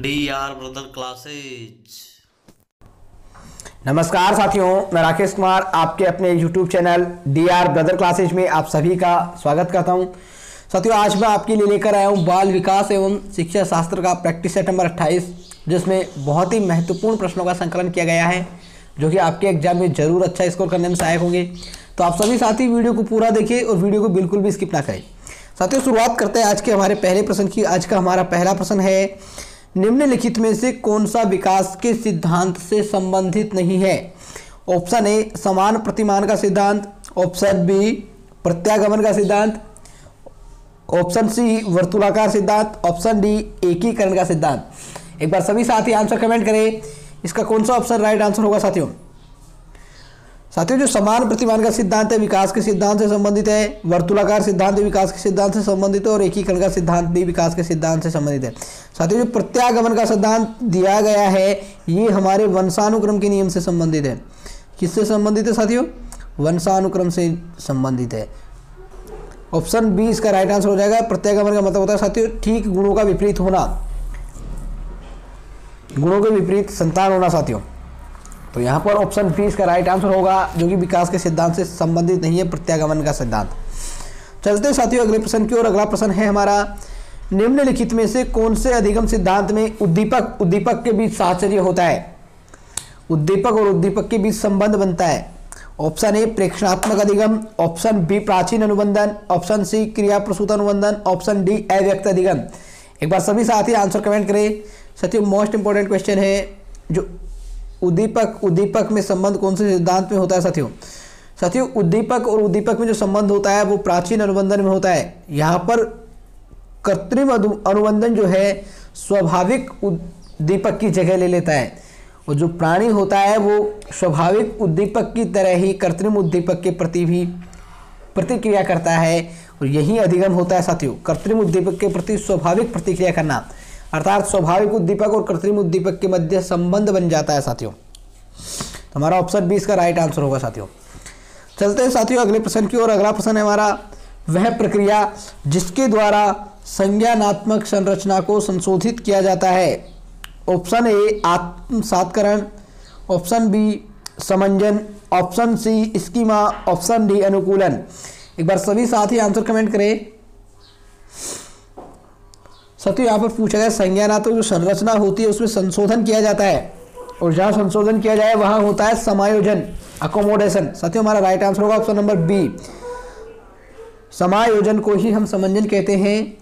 DR brother classes. नमस्कार साथियों, मैं राकेश कुमार आपके अपने YouTube channel DR brother classes में आप सभी का स्वागत करता हूं। साथियों, आज मैं आपके लिए लेकर आया हूं बाल विकास एवं शिक्षा शास्त्र का प्रैक्टिस सेट नंबर 28, जिसमें बहुत ही महत्वपूर्ण प्रश्नों का संकलन किया गया है, जो कि आपके एग्जाम में जरूर अच्छा स्कोर करने में सहायक होंगे। तो आप सभी साथी वीडियो को पूरा देखिए और वीडियो को बिल्कुल भी स्किप ना करें। साथियों, शुरुआत करते हैं आज के हमारे पहले प्रश्न की। आज का हमारा पहला प्रश्न है, निम्नलिखित में से कौन सा विकास के सिद्धांत से संबंधित नहीं है? ऑप्शन ए समान प्रतिमान का सिद्धांत, ऑप्शन बी प्रत्यागमन का सिद्धांत, ऑप्शन सी वर्तुलाकार सिद्धांत, ऑप्शन डी एकीकरण का सिद्धांत। एक बार सभी साथी आंसर कमेंट करें, इसका कौन सा ऑप्शन राइट आंसर होगा। साथियों, जो समान प्रतिमान का सिद्धांत है विकास के सिद्धांत से संबंधित है, वर्तुलाकार सिद्धांत विकास के सिद्धांत से संबंधित है और एकीकरण का सिद्धांत भी विकास के सिद्धांत से संबंधित है। साथियों, जो प्रत्यागमन का सिद्धांत दिया गया है ये हमारे वंशानुक्रम के नियम से संबंधित है। किससे संबंधित है साथियों? वंशानुक्रम से संबंधित है। ऑप्शन बी इसका राइट आंसर हो जाएगा। प्रत्यागमन का मतलब होता है साथियों ठीक गुणों का विपरीत होना, गुणों के विपरीत संतान होना। साथियों, तो यहाँ पर ऑप्शन बी इसका राइट आंसर होगा, जो कि विकास के सिद्धांत से संबंधित नहीं है, प्रत्यागमन का सिद्धांत। चलते हैं साथियों अगले प्रश्न की ओर। अगला प्रश्न है हमारा, निम्नलिखित में से कौन से अधिगम सिद्धांत में उद्दीपक के बीच साहचर्य होता है? उद्दीपक और उद्दीपक के बीच संबंध बनता है। ऑप्शन ए प्रेक्षणात्मक अधिगम, ऑप्शन बी प्राचीन अनुबंधन, ऑप्शन सी क्रिया प्रसूत अनुबंधन, ऑप्शन डी अव्यक्त अधिगम। एक बार सभी साथी आंसर कमेंट करें। साथियों, मोस्ट इंपॉर्टेंट क्वेश्चन है, जो उद्दीपक में संबंध कौन से सिद्धांत में होता है? साथियों, उद्दीपक और उद्दीपक में जो संबंध होता है वो प्राचीन अनुबंधन में होता है। यहाँ पर कृत्रिम अनुबंधन जो है स्वाभाविक उद्दीपक की जगह ले लेता है, और जो प्राणी होता है वो स्वाभाविक उद्दीपक की तरह ही कृत्रिम उद्दीपक के प्रति भी प्रतिक्रिया करता है, और यही अधिगम होता है। साथियों, कृत्रिम उद्दीपक के प्रति स्वाभाविक प्रतिक्रिया करना, अर्थात स्वाभाविक उद्दीपक और कृत्रिम उद्दीपक के मध्य संबंध बन जाता है। साथियों, तो हमारा ऑप्शन बी इसका राइट आंसर होगा। साथियों, चलते हैं साथियों अगले प्रश्न की ओर। अगला प्रश्न है हमारा, वह प्रक्रिया जिसके द्वारा संज्ञानात्मक संरचना को संशोधित किया जाता है। ऑप्शन ए आत्मसात्करण, ऑप्शन बी समंजन, option C schema, option D अनुकूलन। एक बार सभी साथी आंसर कमेंट करें। साथियों, यहाँ पर पूछा गया संज्ञानात्मक जो संरचना होती है उसमें संशोधन किया जाता है, और जहाँ संशोधन किया जाए वहाँ होता है समायोजन, अकोमोडेशन। साथियों, हमारा राइट आंसर होगा ऑप्शन नंबर बी। समायोजन को ही हम समंजन कहते हैं।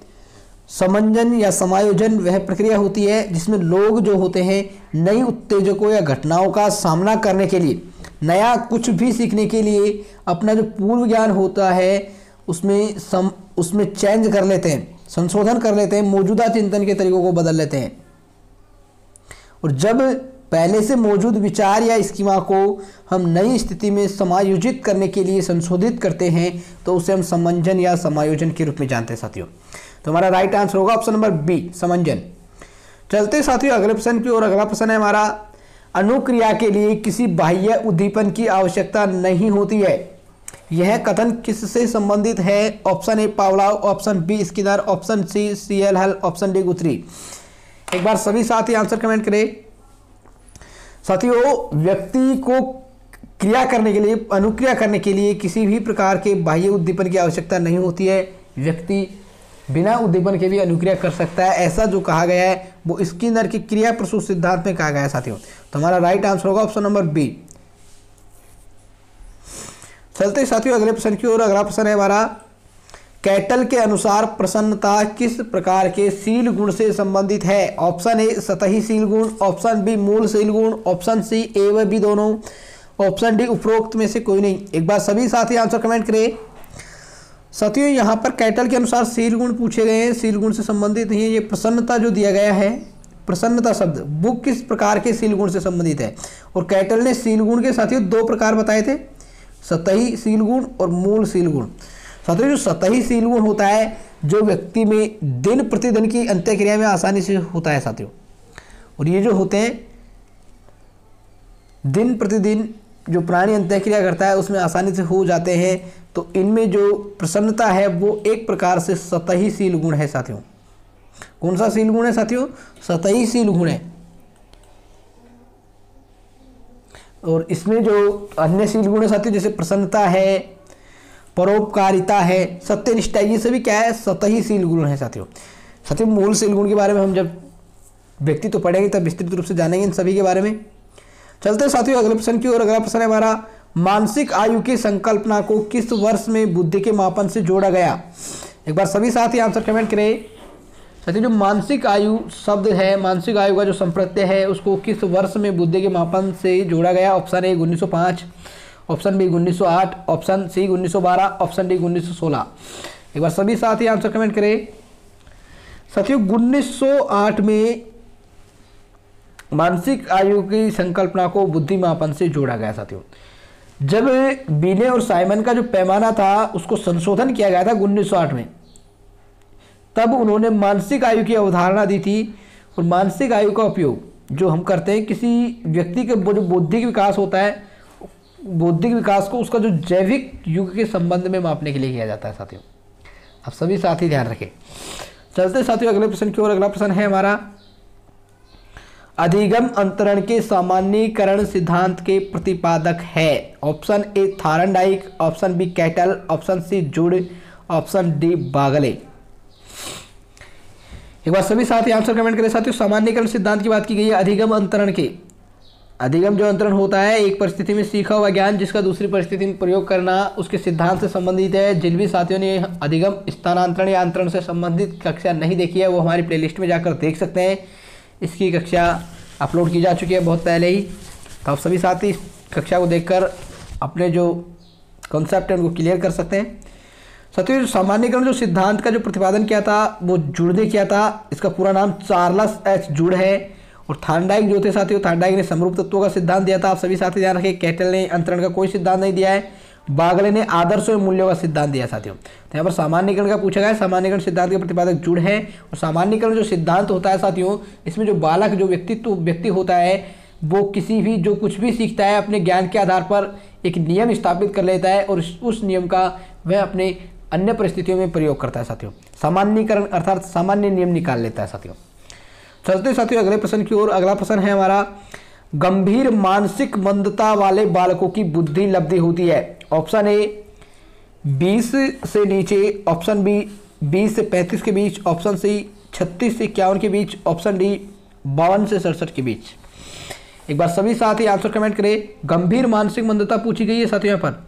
समंजन या समायोजन वह प्रक्रिया होती है जिसमें लोग जो होते हैं नई उत्तेजकों या घटनाओं का सामना करने के लिए, नया कुछ भी सीखने के लिए अपना जो पूर्व ज्ञान होता है उसमें चेंज कर लेते हैं, संशोधन कर लेते हैं, मौजूदा चिंतन के तरीकों को बदल लेते हैं। और जब पहले से मौजूद विचार या स्कीमा को हम नई स्थिति में समायोजित करने के लिए संशोधित करते हैं तो उसे हम समंजन या समायोजन के रूप में जानते हैं। साथियों, तो हमारा राइट आंसर होगा ऑप्शन नंबर बी, समंजन। चलते साथियों अगले प्रश्न की ओर। अगला प्रश्न है हमारा, अनुक्रिया के लिए किसी बाह्य उद्दीपन की आवश्यकता नहीं होती है। यह कथन किससे संबंधित है? Option A Pavlov, option B Skinner, option C CL Hull, option D Guthrie. एक बार सभी साथी आंसर कमेंट करें। साथियों, व्यक्ति को क्रिया करने के लिए, अनुक्रिया करने के लिए किसी भी प्रकार के बाह्य उद्दीपन की आवश्यकता नहीं होती है। व्यक्ति बिना उद्दीपन के भी अनुक्रिया कर सकता है, ऐसा जो कहा गया है वो स्किनर के क्रिया प्रसूत सिद्धांत में कहा गया है। साथियों, तो हमारा राइट आंसर होगा ऑप्शन नंबर बी। चलते साथियों अगले प्रश्न की ओर। अगला प्रश्न है हमारा, कैटल के अनुसार प्रसन्नता किस प्रकार के शील गुण से संबंधित है? ऑप्शन ए सतही शील गुण, ऑप्शन बी मूल शील गुण, ऑप्शन सी ए व बी दोनों, ऑप्शन डी उपरोक्त में से कोई नहीं। एक बार सभी साथी आंसर कमेंट करें। साथियों, यहाँ पर कैटल के अनुसार शील गुण पूछे गए हैं, शील गुण से संबंधित नहीं है। ये प्रसन्नता जो दिया गया है, प्रसन्नता शब्द वो किस प्रकार के शील गुण से संबंधित है? और कैटल ने शील गुण के साथियों दो प्रकार बताए थे, सतही शील गुण और मूल शील गुण। साथियों, जो सतही शील गुण होता है जो व्यक्ति में दिन प्रतिदिन की अंत्यक्रिया में आसानी से होता है साथियों, और ये जो होते हैं दिन प्रतिदिन जो प्राणी अंत्यक्रिया करता है उसमें आसानी से हो जाते हैं, तो इनमें जो प्रसन्नता है वो एक प्रकार से सतही शील गुण है साथियों। कौन सा शील गुण है साथियों? सतही शील गुण है। और इसमें जो अन्य शील गुण है साथियों, जैसे प्रसन्नता है, परोपकारिता है, सत्यनिष्ठा, ये सभी क्या है? सतही शील गुण है साथियों। साथियों मूल शील गुण के बारे में हम जब व्यक्ति तो पढ़ेंगे तब विस्तृत रूप से जानेंगे इन सभी के बारे में। चलते साथियों अगले प्रश्न की ओर। अगला प्रश्न है हमारा, मानसिक आयु की संकल्पना को किस वर्ष में बुद्धि के मापन से जोड़ा गया? एक बार सभी साथी आंसर कमेंट करें। साथियों जो मानसिक आयु शब्द है, मानसिक आयु का जो संप्रत्यय है, उसको किस वर्ष में बुद्धि के मापन से जोड़ा गया? Option A 1905, option B 1908, option C 1912, option D 1916। एक बार सभी साथी आंसर कमेंट करें। साथियों 1908 में मानसिक आयु की संकल्पना को बुद्धि मापन से जोड़ा गया। साथियों जब बीने और साइमन का जो पैमाना था उसको संशोधन किया गया था 1908 में, तब उन्होंने मानसिक आयु की अवधारणा दी थी। और मानसिक आयु का उपयोग जो हम करते हैं किसी व्यक्ति के जो बौद्धिक विकास होता है, बौद्धिक विकास को उसका जो जैविक युग के संबंध में मापने के लिए किया जाता है। साथियों आप सभी साथी ध्यान रखें। चलते साथियों अगले प्रश्न की ओर। अगला प्रश्न है हमारा, अधिगम अंतरण के सामान्यीकरण सिद्धांत के प्रतिपादक है? Option A Thorndike, option B Cattell, option C Judd, option D Bagle. एक बार सभी साथी आंसर कमेंट करें। साथियों सामान्यीकरण सिद्धांत की बात की गई है अधिगम अंतरण के। अधिगम जो अंतरण होता है एक परिस्थिति में सीखा हुआ ज्ञान जिसका दूसरी परिस्थिति में प्रयोग करना, उसके सिद्धांत से संबंधित है। जिन भी साथियों ने अधिगम स्थानांतरण या अंतरण से संबंधित कक्षा नहीं देखी है वो हमारी प्लेलिस्ट में जाकर देख सकते हैं। इसकी कक्षा अपलोड की जा चुकी है बहुत पहले ही, तो आप सभी साथी इस कक्षा को देखकर अपने जो कॉन्सेप्ट है उनको क्लियर कर सकते हैं। साथियों सामान्यीकरण जो सिद्धांत का जो प्रतिपादन किया था वो जुड़ ने किया था। इसका पूरा नाम चार्ल्स एच जुड़ है। और थार्नडाइक जो थे साथियों, थार्नडाइक ने समरूप तत्वों का सिद्धांत दिया था। आप सभी साथी ध्यान रखें। कैटल ने अंतरण का कोई सिद्धांत नहीं दिया है। बागले ने आदर्शों और मूल्यों का सिद्धांत दिया। साथियों तो यहाँ पर सामान्यीकरण का पूछा गया है। सामान्यीकरण सिद्धांत के प्रतिपादक जुड़ है। और सामान्यीकरण जो सिद्धांत होता है साथियों, इसमें जो बालक जो व्यक्ति होता है वो किसी भी जो कुछ भी सीखता है अपने ज्ञान के आधार पर एक नियम स्थापित कर लेता है और उस नियम का वह अपने अन्य परिस्थितियों में प्रयोग करता है। साथियों सामान्यीकरण अर्थात सामान्य नियम निकाल लेता है। साथियों चलते साथियों अगले प्रश्न की ओर। अगला प्रश्न है हमारा, गंभीर मानसिक मंदता वाले बालकों की बुद्धि लब्धि होती है? ऑप्शन ए 20 से नीचे, ऑप्शन बी 20 से 35 के बीच, ऑप्शन सी 36 से 51 के बीच, ऑप्शन डी 52 से 67 के बीच। एक बार सभी साथी आंसर कमेंट करें। गंभीर मानसिक मंदता पूछी गई है साथियों। यहाँ पर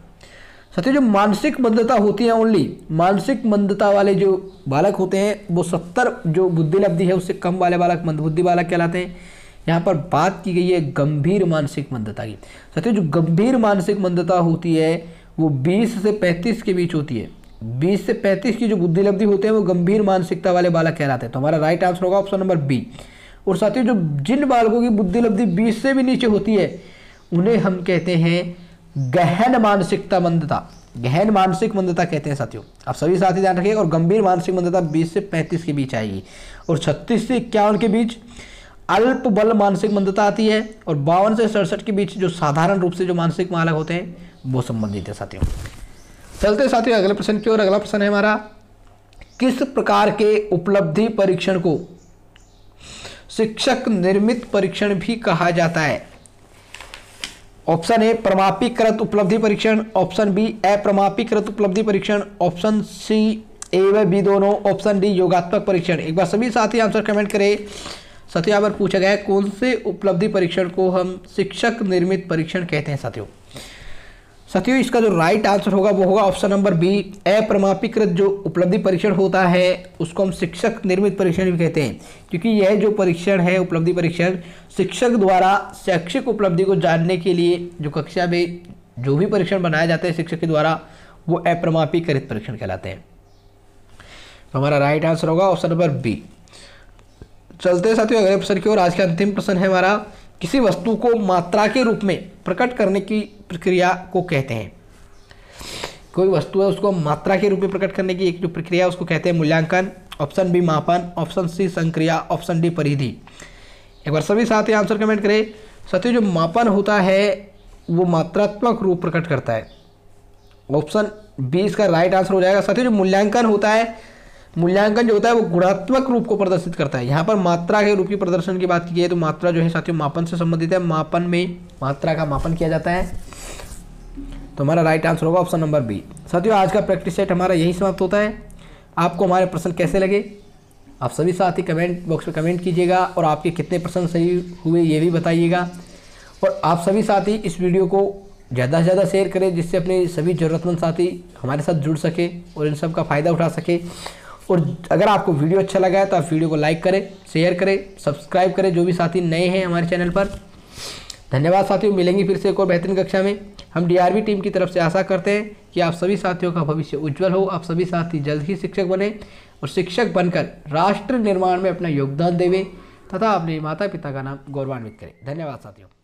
साथियों जो मानसिक मंदता होती है, ओनली मानसिक मंदता वाले जो बालक होते हैं वो 70 जो बुद्धि लब्धि है उससे कम वाले बालक मंदबुद्धि बालक कहलाते हैं। यहाँ पर बात की गई है गंभीर मानसिक मंदता की। साथियों जो गंभीर मानसिक मंदता होती है वो 20 से 35 के बीच होती है। 20 से 35 की जो बुद्धि लब्धि होते हैं वो गंभीर मानसिकता वाले बालक कहलाते हैं। तो हमारा राइट आंसर होगा ऑप्शन नंबर बी। और साथियों जो जिन बालकों की बुद्धि लब्धि 20 से भी नीचे होती है उन्हें हम कहते हैं गहन मानसिकता मंदता, गहन मानसिक मंदता कहते हैं। साथियों आप सभी साथी ध्यान रखिए। और गंभीर मानसिक मंदता 20 से 35 के बीच आएगी। और 36 से 51 के बीच अल्प बल मानसिक मंदता आती है। और 52 से 67 के बीच जो साधारण रूप से जो मानसिक बालक होते हैं वो संबंधित है। साथियों चलते साथियों अगले प्रश्न की ओर। अगला प्रश्न है हमारा, किस प्रकार के उपलब्धि परीक्षण को शिक्षक निर्मित परीक्षण भी कहा जाता है? ऑप्शन ए प्रमापीकृत उपलब्धि परीक्षण, ऑप्शन बी अप्रमापीकृत उपलब्धि परीक्षण, ऑप्शन सी ए व बी दोनों, ऑप्शन डी योगात्मक परीक्षण। एक बार सभी साथी आंसर कमेंट करें। साथियों यहाँ पर पूछा गया है कौन से उपलब्धि परीक्षण को हम शिक्षक निर्मित परीक्षण कहते हैं। साथियों इसका जो राइट आंसर होगा वो होगा ऑप्शन नंबर बी। अप्रमापीकृत जो उपलब्धि परीक्षण होता है उसको हम शिक्षक निर्मित परीक्षण भी कहते हैं, क्योंकि यह जो परीक्षण है उपलब्धि परीक्षण शिक्षक द्वारा शैक्षिक उपलब्धि को जानने के लिए जो कक्षा में जो भी परीक्षण बनाया जाता है शिक्षक के द्वारा वो अप्रमापीकृत परीक्षण कहलाते हैं। तो हमारा राइट आंसर होगा ऑप्शन नंबर बी। चलते हैं साथियों अगले प्रश्न की ओर। आज का अंतिम प्रश्न है हमारा, किसी वस्तु को मात्रा के रूप में प्रकट करने की प्रक्रिया को कहते हैं? कोई वस्तु है उसको मात्रा के रूप में प्रकट करने की एक जो प्रक्रिया उसको कहते हैं मूल्यांकन, ऑप्शन बी मापन, ऑप्शन सी संक्रिया, ऑप्शन डी परिधि। एक बार सभी साथी आंसर कमेंट करें। साथियों जो मापन होता है वो मात्रात्मक रूप प्रकट करता है, ऑप्शन बी इसका राइट आंसर हो जाएगा। साथियों जो मूल्यांकन होता है मूल्यांकन जो होता है वो गुणात्मक रूप को प्रदर्शित करता है। यहाँ पर मात्रा के रूप की प्रदर्शन की बात की है तो मात्रा जो है साथियों मापन से संबंधित है, मापन में मात्रा का मापन किया जाता है। तो हमारा राइट आंसर होगा ऑप्शन नंबर बी। साथियों आज का प्रैक्टिस सेट हमारा यही समाप्त होता है। आपको हमारे प्रश्न कैसे लगे आप सभी साथी कमेंट बॉक्स में कमेंट कीजिएगा और आपके कितने प्रश्न सही हुए ये भी बताइएगा। और आप सभी साथी इस वीडियो को ज़्यादा से ज़्यादा शेयर करें जिससे अपने सभी ज़रूरतमंद साथी हमारे साथ जुड़ सके और इन सब का फ़ायदा उठा सके। और अगर आपको वीडियो अच्छा लगा है तो आप वीडियो को लाइक करें, शेयर करें, सब्सक्राइब करें जो भी साथी नए हैं हमारे चैनल पर। धन्यवाद साथियों, मिलेंगे फिर से एक और बेहतरीन कक्षा में। हम डीआरबी टीम की तरफ से आशा करते हैं कि आप सभी साथियों का भविष्य उज्जवल हो, आप सभी साथी जल्द ही शिक्षक बने और शिक्षक बनकर राष्ट्र निर्माण में अपना योगदान देवें तथा अपने माता पिता का नाम गौरवान्वित करें। धन्यवाद साथियों।